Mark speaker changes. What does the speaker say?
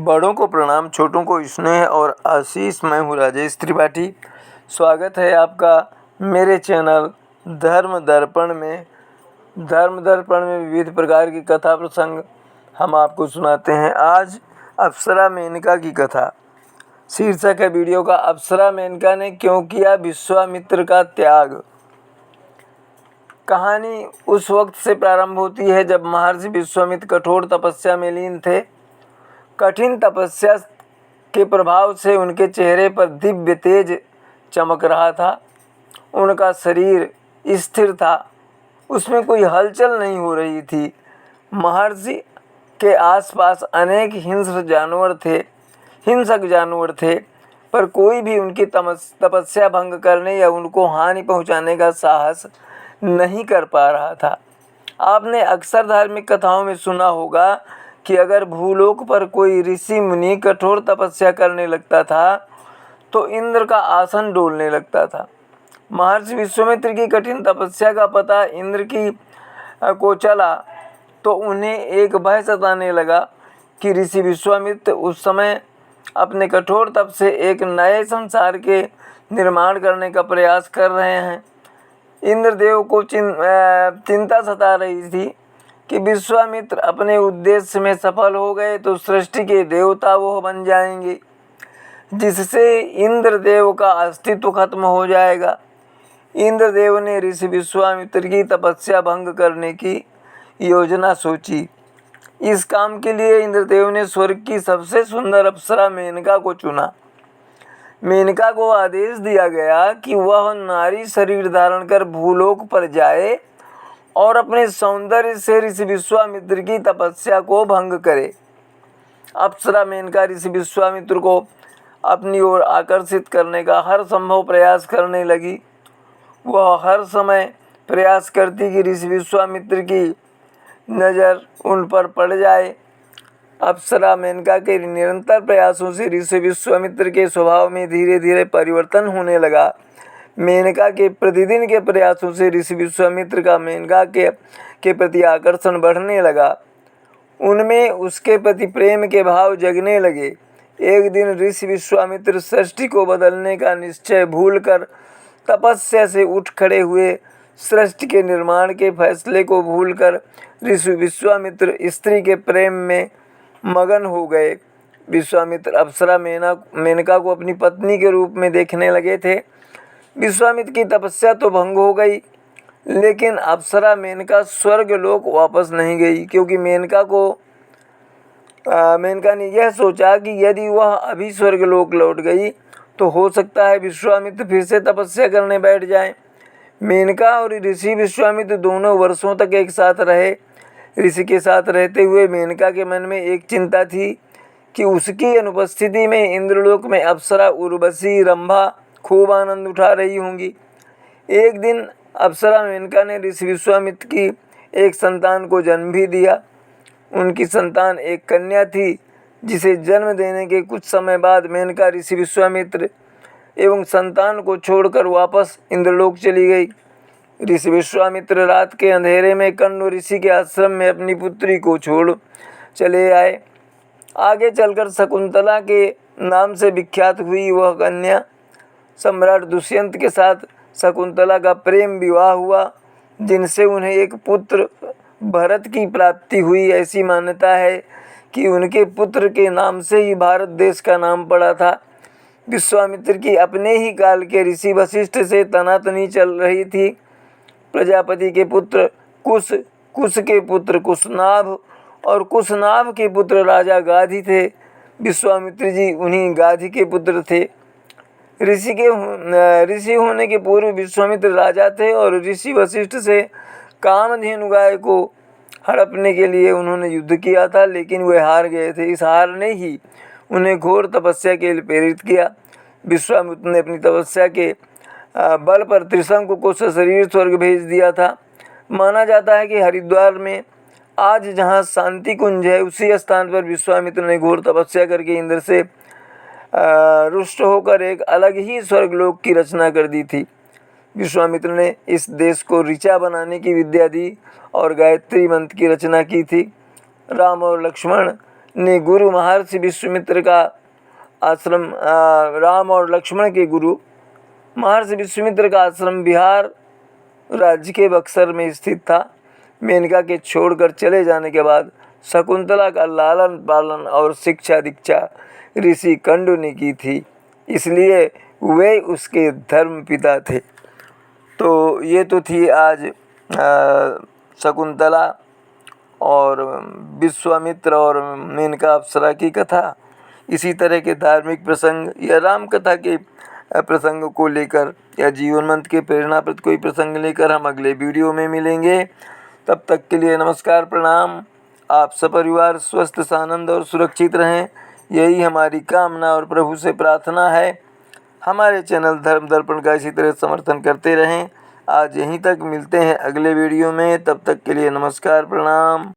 Speaker 1: बड़ों को प्रणाम, छोटों को स्नेह और आशीष। मैं हूँ राजेश त्रिपाठी। स्वागत है आपका मेरे चैनल धर्म दर्पण में। धर्म दर्पण में विविध प्रकार की कथा प्रसंग हम आपको सुनाते हैं। आज अप्सरा मेनका की कथा। शीर्षक है वीडियो का, अप्सरा मेनका ने क्यों किया विश्वामित्र का त्याग। कहानी उस वक्त से प्रारंभ होती है जब महर्षि विश्वामित्र कठोर तपस्या में लीन थे। कठिन तपस्या के प्रभाव से उनके चेहरे पर दिव्य तेज चमक रहा था। उनका शरीर स्थिर था, उसमें कोई हलचल नहीं हो रही थी। महर्षि के आसपास अनेक हिंसक जानवर थे, पर कोई भी उनकी तपस्या भंग करने या उनको हानि पहुंचाने का साहस नहीं कर पा रहा था। आपने अक्सर धार्मिक कथाओं में सुना होगा कि अगर भूलोक पर कोई ऋषि मुनि कठोर तपस्या करने लगता था तो इंद्र का आसन डोलने लगता था। महर्षि विश्वामित्र की कठिन तपस्या का पता इंद्र को चला तो उन्हें एक भय सताने लगा कि ऋषि विश्वामित्र उस समय अपने कठोर तप से एक नए संसार के निर्माण करने का प्रयास कर रहे हैं। इंद्रदेव को चिंता सता रही थी कि विश्वामित्र अपने उद्देश्य में सफल हो गए तो सृष्टि के देवता वो बन जाएंगे, जिससे इंद्रदेव का अस्तित्व खत्म हो जाएगा। इंद्रदेव ने ऋषि विश्वामित्र की तपस्या भंग करने की योजना सोची। इस काम के लिए इंद्रदेव ने स्वर्ग की सबसे सुंदर अप्सरा मेनका को चुना। मेनका को आदेश दिया गया कि वह नारी शरीर धारण कर भूलोक पर जाए और अपने सौंदर्य से ऋषि विश्वामित्र की तपस्या को भंग करे। अप्सरा मेनका ऋषि विश्वामित्र को अपनी ओर आकर्षित करने का हर संभव प्रयास करने लगी। वह हर समय प्रयास करती कि ऋषि विश्वामित्र की नज़र उन पर पड़ जाए। अप्सरा मेनका के निरंतर प्रयासों से ऋषि विश्वामित्र के स्वभाव में धीरे धीरे परिवर्तन होने लगा। मेनका के प्रतिदिन के प्रयासों से ऋषि विश्वामित्र का मेनका के प्रति आकर्षण बढ़ने लगा। उनमें उसके प्रति प्रेम के भाव जगने लगे। एक दिन ऋषि विश्वामित्र सृष्टि को बदलने का निश्चय भूलकर तपस्या से उठ खड़े हुए। सृष्टि के निर्माण के फैसले को भूलकर ऋषि विश्वामित्र स्त्री के प्रेम में मगन हो गए। विश्वामित्र अप्सरा मेनका को अपनी पत्नी के रूप में देखने लगे थे। विश्वामित्र की तपस्या तो भंग हो गई, लेकिन अप्सरा मेनका स्वर्ग लोक वापस नहीं गई, क्योंकि मेनका ने यह सोचा कि यदि वह अभी स्वर्ग लोक लौट गई तो हो सकता है विश्वामित्र फिर से तपस्या करने बैठ जाएं। मेनका और ऋषि विश्वामित्र दोनों वर्षों तक एक साथ रहे। ऋषि के साथ रहते हुए मेनका के मन में एक चिंता थी कि उसकी अनुपस्थिति में इंद्रलोक में अप्सरा उर्वशी रंभा खूब आनंद उठा रही होंगी। एक दिन अप्सरा मेनका ने ऋषि विश्वामित्र की एक संतान को जन्म भी दिया। उनकी संतान एक कन्या थी, जिसे जन्म देने के कुछ समय बाद मेनका ऋषि विश्वामित्र एवं संतान को छोड़कर वापस इंद्रलोक चली गई। ऋषि विश्वामित्र रात के अंधेरे में कण्व ऋषि के आश्रम में अपनी पुत्री को छोड़ चले आए। आगे चलकर शकुंतला के नाम से विख्यात हुई वह कन्या। सम्राट दुष्यंत के साथ शकुंतला का प्रेम विवाह हुआ, जिनसे उन्हें एक पुत्र भरत की प्राप्ति हुई। ऐसी मान्यता है कि उनके पुत्र के नाम से ही भारत देश का नाम पड़ा था। विश्वामित्र की अपने ही काल के ऋषि वशिष्ठ से तनातनी चल रही थी। प्रजापति के पुत्र कुश, कुश के पुत्र कुशनाभ और कुशनाभ के पुत्र राजा गाधी थे। विश्वामित्र जी उन्हीं गाधी के पुत्र थे। ऋषि होने के पूर्व विश्वामित्र राजा थे और ऋषि वशिष्ठ से कामधेनु गाय को हड़पने के लिए उन्होंने युद्ध किया था, लेकिन वे हार गए थे। इस हार ने ही उन्हें घोर तपस्या के लिए प्रेरित किया। विश्वामित्र ने अपनी तपस्या के बल पर त्रिशंकु को सशरीर स्वर्ग भेज दिया था। माना जाता है कि हरिद्वार में आज जहाँ शांति कुंज है, उसी स्थान पर विश्वामित्र ने घोर तपस्या करके इंद्र से रुष्ट होकर एक अलग ही स्वर्गलोक की रचना कर दी थी। विश्वामित्र ने इस देश को ऋचा बनाने की विद्या दी और गायत्री मंत्र की रचना की थी। राम और लक्ष्मण ने गुरु महर्षि विश्वामित्र का आश्रम, राम और लक्ष्मण के गुरु महर्षि विश्वामित्र का आश्रम बिहार राज्य के बक्सर में स्थित था। मेनका के छोड़कर चले जाने के बाद शकुंतला का लालन पालन और शिक्षा दीक्षा ऋषि कंडु ने की थी, इसलिए वे उसके धर्म पिता थे। तो ये तो थी आज शकुंतला और विश्वामित्र और मेनका अप्सरा की कथा। इसी तरह के धार्मिक प्रसंग या राम कथा के प्रसंग को लेकर या जीवन मंत्र के प्रेरणाप्रद कोई प्रसंग लेकर हम अगले वीडियो में मिलेंगे। तब तक के लिए नमस्कार, प्रणाम। आप सपरिवार स्वस्थ, सानंद और सुरक्षित रहें, यही हमारी कामना और प्रभु से प्रार्थना है। हमारे चैनल धर्म दर्पण का इसी तरह समर्थन करते रहें। आज यहीं तक, मिलते हैं अगले वीडियो में। तब तक के लिए नमस्कार, प्रणाम।